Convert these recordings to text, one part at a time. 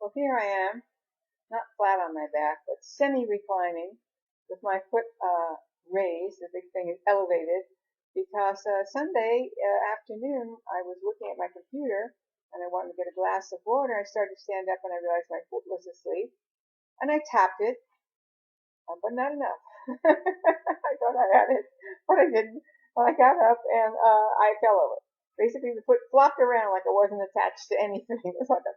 Well, here I am, not flat on my back, but semi-reclining with my foot raised. The big thing is elevated because Sunday afternoon I was looking at my computer and I wanted to get a glass of water. I started to stand up and I realized my foot was asleep and I tapped it, but not enough. I thought I had it, but I didn't. When I got up and I fell over. Basically, the foot flopped around like it wasn't attached to anything. It was like a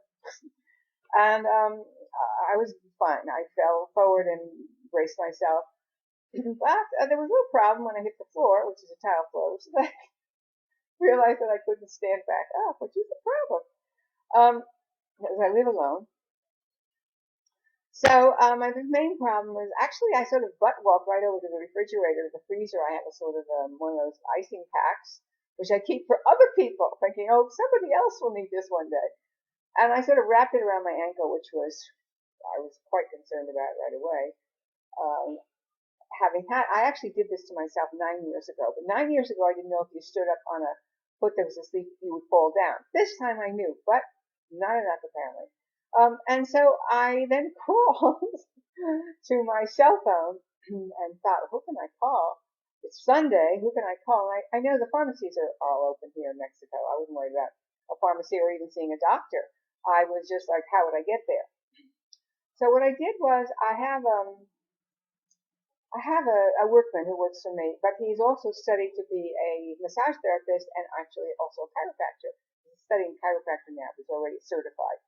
and I was fine. I fell forward and braced myself. But there was no problem when I hit the floor, which is a tile floor, which is I realized that I couldn't stand back up, which is a problem. Um, because I live alone. So my main problem was actually I sort of butt walked right over to the refrigerator, the freezer. I have a sort of one of those icing packs, which I keep for other people, thinking, oh, somebody else will need this one day. And I sort of wrapped it around my ankle, which was I was quite concerned about right away. Um, I actually did this to myself 9 years ago, but 9 years ago I didn't know if you stood up on a foot that was asleep, you would fall down. This time I knew, but not enough apparently. And so I then crawled to my cell phone and thought, who can I call? It's Sunday. Who can I call? I know the pharmacies are all open here in Mexico. I wasn't worried about a pharmacy or even seeing a doctor. I was just like, how would I get there? So what I did was I have a workman who works for me, but he's also studied to be a massage therapist and actually also a chiropractor. He's studying chiropractor now. He's already certified.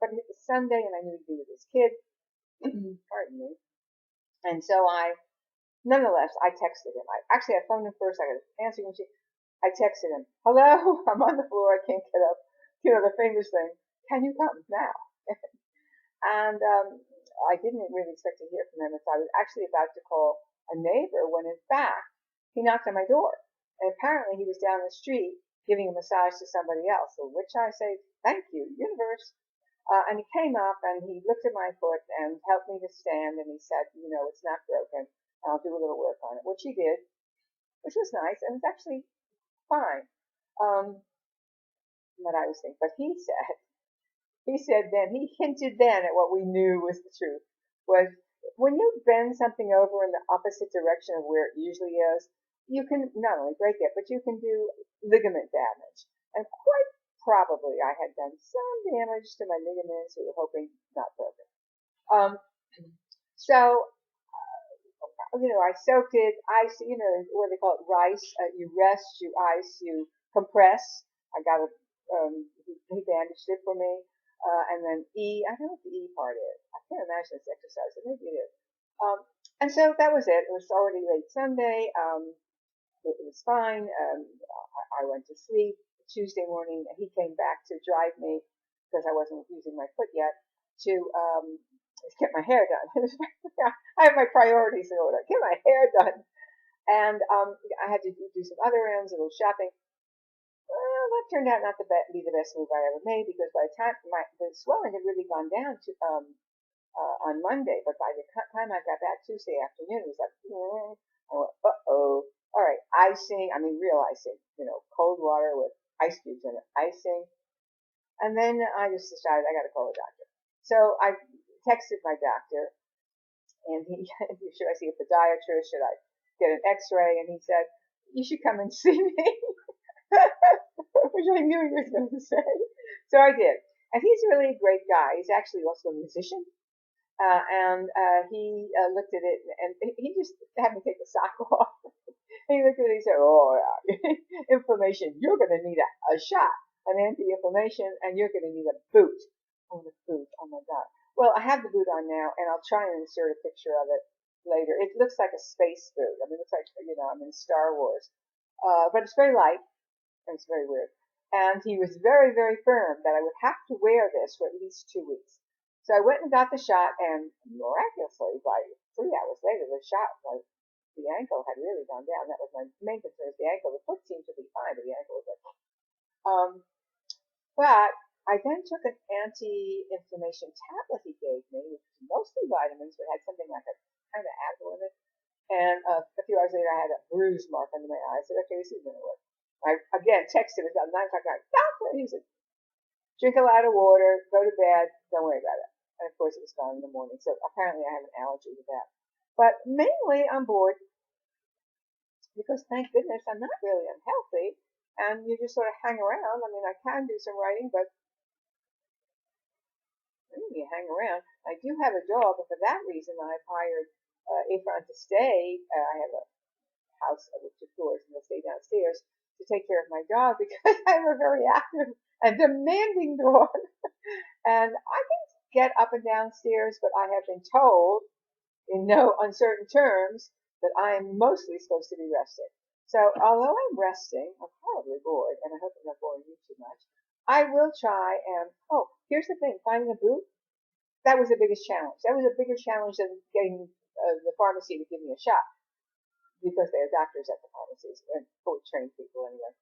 But it was Sunday and I knew he'd be with his kid. Pardon me. And so nonetheless, I texted him. I phoned him first. I got an answering machine. I texted him, hello, I'm on the floor. I can't get up. You know, the famous thing, can you come now? And I didn't really expect to hear from him. So I was actually about to call a neighbor when in fact he knocked on my door. And apparently he was down the street giving a massage to somebody else. So which I say, thank you, universe. And he came up and he looked at my foot and helped me to stand and he said, you know, it's not broken. I'll do a little work on it, which he did, which was nice and it's actually fine. What I was thinking, but he hinted then at what we knew was the truth, was when you bend something over in the opposite direction of where it usually is, you can not only break it, but you can do ligament damage. And quite probably I had done some damage to my ligaments, we were hoping not broken. Um, so, I soaked it, ice, what they call it, rice. You rest, you ice, you compress. I got a, he bandaged it for me. And then I don't know what the E part is. I can't imagine it's exercise, but maybe it is. And so that was it. It was already late Sunday. It was fine. I went to sleep. Tuesday morning, he came back to drive me because I wasn't using my foot yet to get my hair done. I have my priorities in order. Get my hair done. And I had to do some other errands, a little shopping. Well, that turned out not to be the best move I ever made because by the time the swelling had really gone down to on Monday, but by the time I got back Tuesday afternoon, it was like, I went, uh-oh. All right, icing, I mean real icing, cold water with ice cubes in it, icing. And then I just decided I got to call a doctor. So I texted my doctor, and should I see a podiatrist? Should I get an X-ray? And he said, you should come and see me. Which I knew he was going to say. So I did. And he's really a great guy. He's actually also a musician. And he looked at it and he just had me take the sock off. He looked at it and he said, oh, yeah. Inflammation. You're going to need a shot, an anti-inflammation, and you're going to need a boot. Oh, the boot. Oh, my God. Well, I have the boot on now, and I'll try and insert a picture of it later. It looks like a space boot. I mean, it looks like, I'm in Star Wars. But it's very light. It's very weird. And he was very, very firm that I would have to wear this for at least 2 weeks. So I went and got the shot, and miraculously, by 3 hours later, the ankle had really gone down. That was my main concern, is the ankle. The foot seemed to be fine, but the ankle was like, but I then took an anti-inflammation tablet he gave me, which was mostly vitamins, but had something like a kind of Advil in it. And a few hours later, I had a bruise mark under my eye. I said, okay, this is going to work. I again texted him about 9 o'clock. Doctor, he said, drink a lot of water, go to bed, don't worry about it. And of course, it was gone in the morning. So apparently, I have an allergy to that. But mainly, I'm bored because thank goodness I'm not really unhealthy. And you just sort of hang around. I mean, I can do some writing, but you hang around. I do have a dog, and for that reason, I've hired Efron to stay. I have a house with 2 floors, and they'll stay downstairs to take care of my dog because I'm a very active and demanding dog. And I can get up and downstairs, but I have been told in no uncertain terms that I am mostly supposed to be resting. So although I'm resting, I'm probably bored, and I hope I'm not boring you too much. I will try and, oh, here's the thing, finding a boot, that was the biggest challenge. That was a bigger challenge than getting the pharmacy to give me a shot because they are doctors at the pharmacies and fully trained people anyway.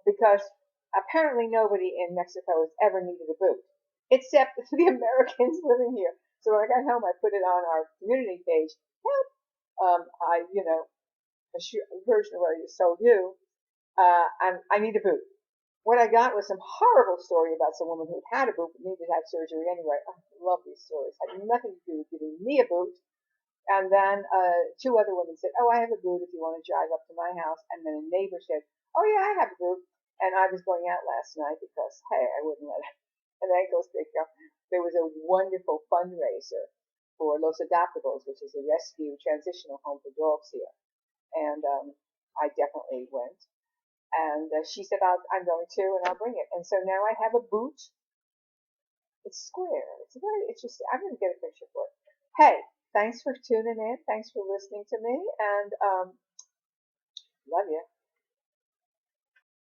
Because apparently nobody in Mexico has ever needed a boot except the Americans living here. So when I got home, I put it on our community page. Help! A version of what I just told you. I need a boot. What I got was some horrible story about some woman who had a boot but needed to have surgery anyway. I love these stories. Had nothing to do with giving me a boot. And then 2 other women said, "Oh, I have a boot if you want to drive up to my house." And then a neighbor said, "Oh yeah, I have a boot." And I was going out last night because hey, I wouldn't let an ankle stick go. There was a wonderful fundraiser for Los Adoptables, which is a rescue transitional home for dogs here. And I definitely went. And she said, I'm going to, and I'll bring it. And so now I have a boot. It's square. It's just, I'm going to get a picture for it. Hey, thanks for tuning in. Thanks for listening to me. And love you.